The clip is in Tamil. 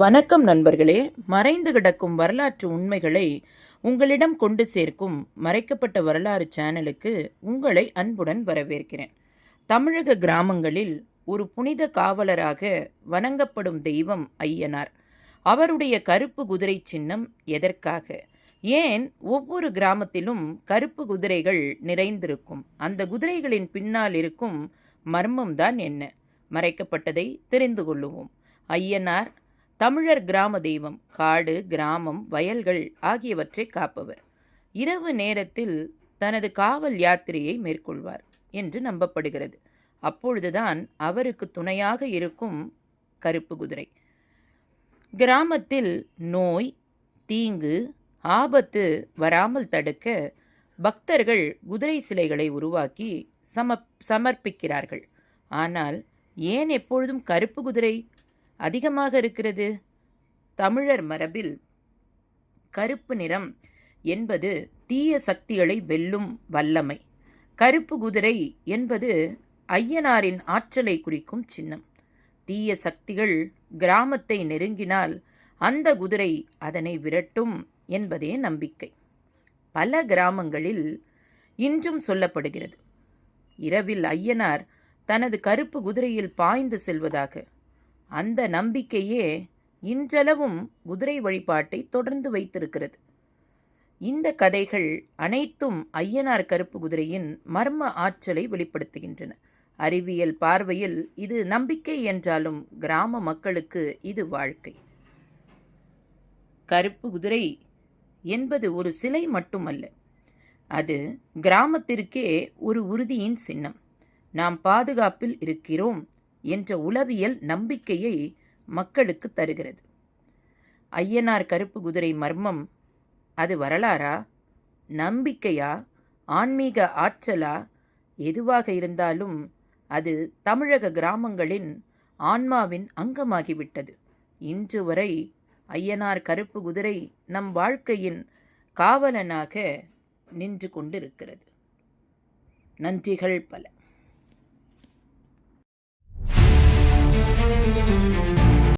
வணக்கம் நண்பர்களே. மறைந்து கிடக்கும் வரலாற்று உண்மைகளை உங்களிடம் கொண்டு சேர்க்கும் மறைக்கப்பட்ட வரலாறு சேனலுக்கு உங்களை அன்புடன் வரவேற்கிறேன். தமிழக கிராமங்களில் ஒரு புனித காவலராக வணங்கப்படும் தெய்வம் ஐயனார். அவருடைய கருப்பு குதிரை சின்னம் எதற்காக? ஏன் ஒவ்வொரு கிராமத்திலும் கருப்பு குதிரைகள் நிறைந்திருக்கும்? அந்த குதிரைகளின் பின்னால் இருக்கும் மர்மம்தான் என்ன? மறைக்கப்பட்டதை தெரிந்து கொள்ளுவோம். ஐயனார் தமிழர் கிராம தெய்வம். காடு, கிராமம், வயல்கள் ஆகியவற்றை காப்பவர். இரவு நேரத்தில் தனது காவல் யாத்திரையை மேற்கொள்வார் என்று நம்பப்படுகிறது. அப்பொழுதுதான் அவருக்கு துணையாக இருக்கும் கருப்பு குதிரை. கிராமத்தில் நோய், தீங்கு, ஆபத்து வராமல் தடுக்க பக்தர்கள் குதிரை சிலைகளை உருவாக்கி சமர்ப்பிக்கிறார்கள். ஆனால் ஏன் எப்பொழுதும் கருப்பு குதிரை அதிகமாக இருக்கிறது? தமிழர் மரபில் கருப்பு நிறம் என்பது தீய சக்திகளை வெல்லும் வல்லமை. கருப்பு குதிரை என்பது ஐயனாரின் ஆற்றலை குறிக்கும் சின்னம். தீய சக்திகள் கிராமத்தை நெருங்கினால் அந்த குதிரை அதனை விரட்டும் என்பதே நம்பிக்கை. பல கிராமங்களில் இன்றும் சொல்லப்படுகிறது. இரவில் ஐயனார் தனது கருப்பு குதிரையில் பாய்ந்து செல்வதாக. அந்த நம்பிக்கையே இன்றளவும் குதிரை வழிபாட்டை தொடர்ந்து வைத்திருக்கிறது. இந்த கதைகள் அனைத்தும் ஐயனார் கருப்பு குதிரையின் மர்ம ஆற்றலை வெளிப்படுத்துகின்றன. அறிவியல் பார்வையில் இது நம்பிக்கை என்றாலும் கிராம மக்களுக்கு இது வாழ்க்கை. கருப்பு குதிரை என்பது ஒரு சிலை மட்டுமல்ல, அது கிராமத்திற்கே ஒரு உறுதியின் சின்னம். நாம் பாதுகாப்பில் இருக்கிறோம் என்ற உளவியல் நம்பிக்கையை மக்களுக்கு தருகிறது. ஐயனார் கருப்பு குதிரை மர்மம் அது வரலாறா, நம்பிக்கையா, ஆன்மீக ஆற்றலா? எதுவாக இருந்தாலும் அது தமிழக கிராமங்களின் ஆன்மாவின் அங்கமாகிவிட்டது. இன்று வரை ஐயனார் கருப்பு குதிரை நம் வாழ்க்கையின் காவலனாக நின்று கொண்டிருக்கிறது. நன்றிகள் பல.